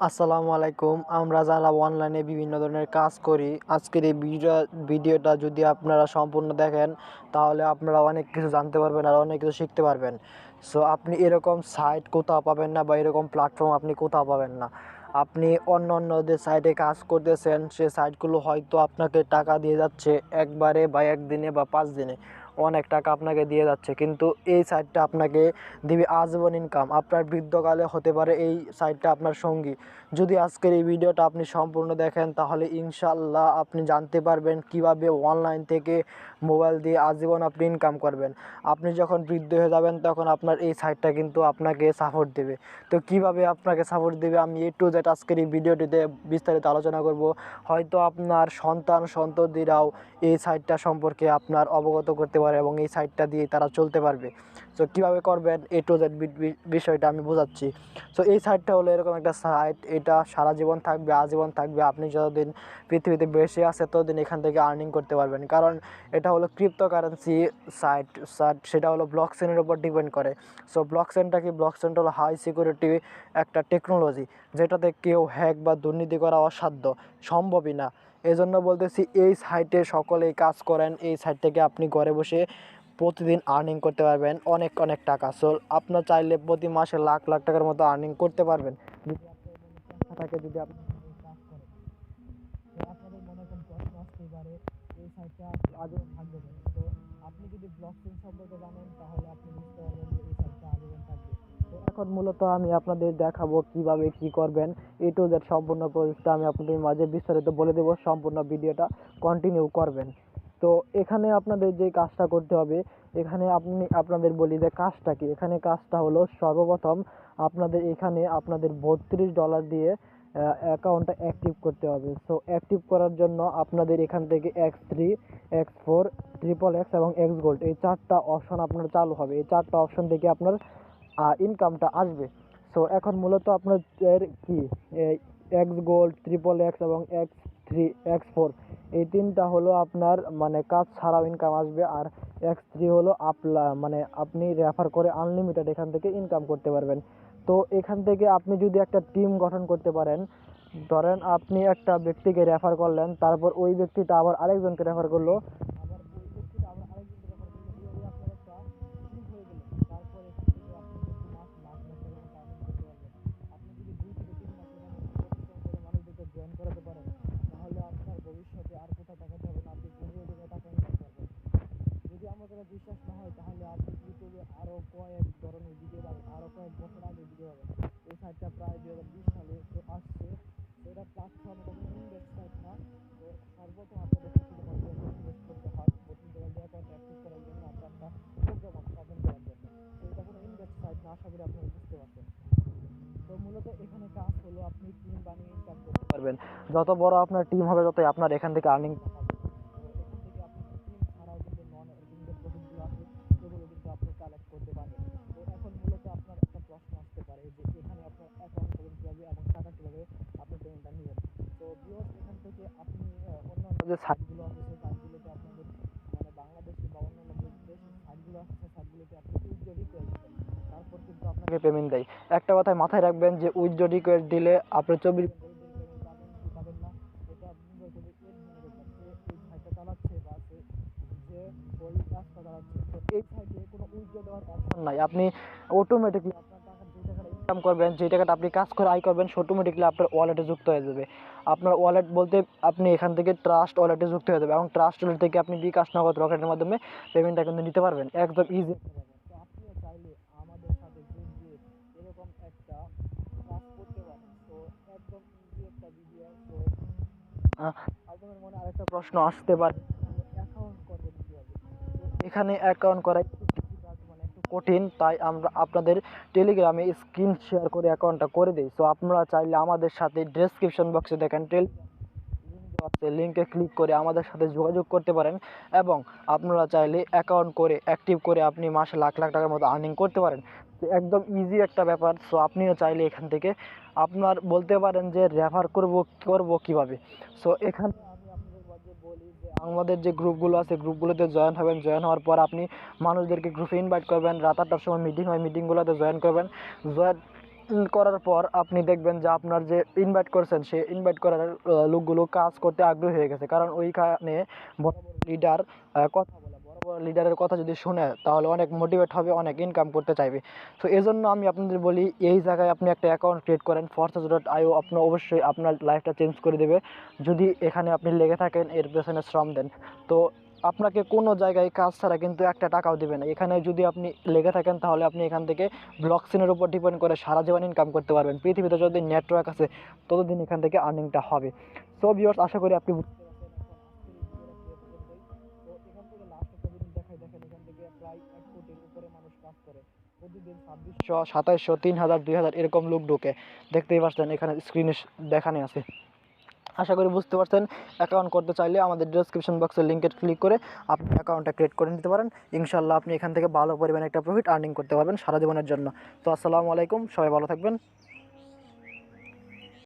আসসালামু আলাইকুম। আমরা যারা অনলাইনে বিভিন্ন ধরনের কাজ করি, আজকের এই ভিডিওটা যদি আপনারা সম্পূর্ণ দেখেন তাহলে আপনারা অনেক কিছু জানতে পারবেন আর অনেক কিছু শিখতে পারবেন। সো আপনি এরকম সাইট কোথাও পাবেন না বা এরকম প্ল্যাটফর্ম আপনি কোথাও পাবেন না। আপনি অন্য যে সাইটে কাজ করতেছেন সে সাইটগুলো হয়তো আপনাকে টাকা দিয়ে যাচ্ছে একবারে বা একদিনে বা 5 দিনে অনেক টাকা আপনাকে দিয়ে যাচ্ছে, কিন্তু এই সাইটটা আপনাকে দিবে আজীবন ইনকাম। আপনার বৃদ্ধকালে হতে পারে এই সাইটটা আপনার সঙ্গী। যদি আজকের এই ভিডিওটা আপনি সম্পূর্ণ দেখেন তাহলে ইনশাআল্লাহ আপনি জানতে পারবেন কিভাবে অনলাইন থেকে মোবাইল দিয়ে আজীবন আপনি ইনকাম করবেন। আপনি যখন বৃদ্ধ হয়ে যাবেন তখন আপনার এই সাইটটা কিন্তু আপনাকে সাপোর্ট দেবে। তো কিভাবে আপনাকে সাপোর্ট দেবে আমি একটু যেটা আজকের এই ভিডিওটিতে বিস্তারিত আলোচনা করব। হয়তো আপনার সন্ততিরাও এই সাইটটা সম্পর্কে আপনার অবগত করতে পারে এবং এই সাইটটা দিয়ে তারা চলতে পারবে। সো কীভাবে করবেন টু জেড বিষয়টা আমি বোঝাচ্ছি। সো এই সাইটটা হলো এরকম একটা সাইট, এটা সারা জীবন থাকবে, আজীবন থাকবে। আপনি যতদিন পৃথিবীতে বেঁচে আছে ততদিন এখান থেকে আর্নিং করতে পারবেন, কারণ এটা হলো ক্রিপ্টোকারেন্সি সাইট। সেটা হলো ব্লক চেনের উপর ডিপেন্ড করে। সো ব্লক চেনটা কি? ব্লক চেনটা হলো হাই সিকিউরিটি একটা টেকনোলজি, যেটাতে কেউ হ্যাক বা দুর্নীতি করা অসাধ্য, সম্ভবই না। এজন্য বলতেছি এই সাইটে সকলেই কাজ করেন। এই সাইট থেকে আপনি ঘরে বসে প্রতিদিন আর্নিং করতে পারবেন অনেক অনেক টাকা। সো আপনার চাইলে প্রতি মাসে লাখ লাখ টাকার মতো আর্নিং করতে পারবেন যদি আপনার মনে ইচ্ছা থাকে, যদি আপনি কাজ করেন। তো আপনাদের মনে এখন প্রশ্ন আসতেই পারে এই সাইটটা আজীবন থাকবে কেন? তো আপনি যদি ব্লক চেইন সম্পর্কে জানেন তাহলে আপনি বুঝতে পারবেন যে এই সাইটটা আজীবন থাকবে। তো এখন মূলত আমি আপনাদের দেখাবো কিভাবে কি করবেন। টু জেড সম্পূর্ণ প্রসেসটা আমি আপনাদের মাঝে বিস্তারিত বলে দেবো। সম্পূর্ণ ভিডিওটা কন্টিনিউ করবেন। তো এখানে আপনাদের যে কাজটা করতে হবে, এখানে আপনাদের বলি যে কাজটা কি। এখানে কাজটা হলো সর্বপ্রথম আপনাদের এখানে আপনাদের $32 দিয়ে অ্যাকাউন্টটা অ্যাক্টিভ করতে হবে। সো অ্যাক্টিভ করার জন্য আপনাদের এখান থেকে X3, X4, XXX এবং X গোল্ড এই 4টা অপশন আপনার চালু হবে। এই 4টা অপশন থেকে আপনার ইনকামটা আসবে। সো এখন মূলত আপনাদের কি এক্স গোল্ড, XXX এবং X3, X4 এই 3টা হলো আপনার মানে কাজ ছাড়াও ইনকাম আসবে, আর X3 হলো মানে আপনি রেফার করে আনলিমিটেড এখান থেকে ইনকাম করতে পারবেন। তো এখান থেকে আপনি যদি একটা টিম গঠন করতে পারেন, ধরেন আপনি একটা ব্যক্তিকে রেফার করলেন, তারপর ওই ব্যক্তিটা আবার আরেকজনকে রেফার করলো, আবার ওই ব্যক্তিটা আবার আরেকজনকে রেফার করলো, এইভাবে আপনার একটা টিম হয়ে গেল। তারপর এখান থেকে আপনি প্রতি মাস লাখ লাখ টাকার মতো আর্নিং করতে পারবেন। আপনি যদি 2 থেকে 3 মাস এখানে পরিশ্রম করে মানুষদেরকে জয়েন করাতে পারেন তাহলে আপনার ভবিষ্যতে আর কোথাও টাকাতে হবে না, আপনি ঘুরিয়ে ঘুরিয়ে টাকা ইনকাম করবেন। যদি আমার কথা বিশ্বাস না হয় তাহলে আপনি ইউটিউবে আরও কয়েক ধরনের ভিডিও পাবেন, আরও কয়েক বছর আগে ভিডিও পাবেন। এই সাইটটা প্রায় 2020 সালে তো আসছে। তো এটা প্ল্যাটফর্ম, এটা কোনো ইনভেস্ট সাইট না। তো সর্বপ্রথম আপনাদের শুধুমাত্র ইনভেস্ট করতে হয় $32 দিয়ে অ্যাকাউন্ট অ্যাক্টিভ করার জন্য, আর 4টা প্রোগ্রাম ওপেন করার জন্য। তো এটা কোনো ইনভেস্ট সাইট না, আশা করি আপনারা বুঝতে পারছেন। তো মূলত এখানে কাজ হলো আপনি টিম বানিয়ে ইনকাম করতে পারবেন। যত বড় আপনার টিম হবে ততই আপনার এখান থেকে আর্নিং পাবেন। তো এখান থেকে আপনি টিম ছাড়াও কিন্তু নন আর্নিং যে প্রফিটগুলো আছে সেগুলো কিন্তু আপনি কালেক্ট করতে পারবেন। তো এখন মূলত আপনার একটা প্রশ্ন আসতে পারে যে এখানে আপনার অ্যাকাউন্ট করবেন কীভাবে এবং টাকা কীভাবে আপনি পেমেন্টটা নেবেন। তো ভিউয়ার্স, এখান থেকে আপনি অন্যান্য যে সাইটগুলো আছে সেই সাইটগুলোতে আপনাদের মানে বাংলাদেশি বা অন্যান্য যে দেশের সাইটগুলো আছে সেই সাইটগুলোতে আপনি উইথড্র রিকোয়েস্ট দেন, তারপর কিন্তু আপনাকে পেমেন্ট দেয়। একটা কথায় মাথায় রাখবেন যে উইথড্র রিকোয়েস্ট দিলে আপনি 24 ঘন্টার ভিতরে পেমেন্ট পাবেন কি পাবেন না এটা নির্ভর করবে এর ভূমিকার উপর, যে এই সাইটটা চালাচ্ছে বা যে ওই কাজটা চালাচ্ছে। তো এই সাইটে কোনো উইথড্র দেওয়ার অপশন নাই। আপনি অটোমেটিকলি আপনার টাকা, যে টাকাটা ইনকাম করবেন, যে টাকাটা আপনি কাজ করে আয় করবেন, অটোমেটিকলি আপনার ওয়ালেটে যুক্ত হয়ে যাবে। আপনার ওয়ালেট বলতে আপনি এখান থেকে ট্রাস্ট ওয়ালেটে যুক্ত হয়ে যাবে এবং ট্রাস্ট ওয়ালেট থেকে আপনি বিকাশ, নগদ, রকেটের মাধ্যমে পেমেন্টটা কিন্তু নিতে পারবেন। একদম ইজি একটা ব্যাপার। তো আপনিও চাইলে আমাদের সাথে যোগ দিয়ে এরকম একটা কাজ করতে পারেন। তো একদম ইজি একটা ভিডিও। তো আপনাদের মনে আরেকটা প্রশ্ন আসতে পারে, অ্যাকাউন্ট করবেন কীভাবে? তো এখানে অ্যাকাউন্ট করা একটু difficult, মানে একটু কঠিন, তাই আমরা আপনাদের টেলিগ্রামে স্ক্রিন শেয়ার করে অ্যাকাউন্টটা করে দিই। সো আপনারা চাইলে আমাদের সাথে ডেসক্রিপশন বক্সে দেখেন টেলিগ্রাম লিঙ্ক দেওয়া আছে, লিঙ্কে ক্লিক করে আমাদের সাথে যোগাযোগ করতে পারেন এবং আপনারা চাইলে অ্যাকাউন্ট করে অ্যাক্টিভ করে আপনি মাসে লাখ লাখ টাকার মতো আর্নিং করতে পারেন। তো একদম ইজি একটা ব্যাপার। সো আপনিও চাইলে এখান থেকে আপনার বলতে পারেন যে রেফার করব কিভাবে। সো এখানে আমি আপনাদের মাঝে বলি যে আমাদের যে গ্রুপগুলো আছে গ্রুপগুলোতে জয়েন হবেন। জয়েন হওয়ার পর আপনি মানুষদেরকে গ্রুপে ইনভাইট করবেন। রাত 8টার সময় মিটিং হয়, মিটিংগুলোতে জয়েন করবেন। জয়েন করার পর আপনি দেখবেন যে আপনার যে ইনভাইট করছেন সে ইনভাইট করার লোকগুলো কাজ করতে আগ্রহী হয়ে গেছে, কারণ ওইখানে বড় বড় লিডার কথা বলে, বড় বড় লিডারের কথা যদি শুনে তাহলে অনেক মোটিভেট হবে, অনেক ইনকাম করতে চাইবে। তো এই জন্য আমি আপনাদের বলি এই জায়গায় আপনি একটা অ্যাকাউন্ট ক্রিয়েট করেন forsage.io, আপনার অবশ্যই আপনার লাইফটা চেঞ্জ করে দেবে যদি এখানে আপনি লেগে থাকেন, এর পেছনে শ্রম দেন। তো আপনাকে কোনো জায়গায় কাজ ছাড়া কিন্তু একটা টাকাও দেবে না। এখানে যদি আপনি লেগে থাকেন তাহলে আপনি এখান থেকে ব্লক চেনের উপর ডিপেন্ড করে সারা জীবন ইনকাম করতে পারবেন। পৃথিবীতে যতদিন নেটওয়ার্ক আছে ততদিন এখান থেকে আর্নিংটা হবে। সো ভিউয়ার্স, আশা করি আপনি বুঝতে পারছেন। এখন আজকের এই ভিডিওটা এ পর্যন্তই। তো এখান থেকে লাস্ট একটা জিনিস দেখাই, দেখেন এখান থেকে প্রায় 1 কোটির উপরে মানুষ কাজ করে প্রতিদিন। 2600, 2700, 3000, 2000 এরকম লোক ঢোকে, দেখতেই পাচ্ছেন এখানে স্ক্রিনে দেখানো আছে। আশা করি বুঝতে পারছেন। অ্যাকাউন্ট করতে চাইলে আমাদের ডেসক্রিপশন বক্সের লিঙ্কে ক্লিক করে আপনি অ্যাকাউন্টটা ক্রিয়েট করে নিতে পারেন। ইনশাল্লাহ আপনি এখান থেকে ভালো পরিমাণে একটা প্রফিট আর্নিং করতে পারবেন সারা জীবনের জন্য। তো আসসালামু আলাইকুম, সবাই ভালো থাকবেন।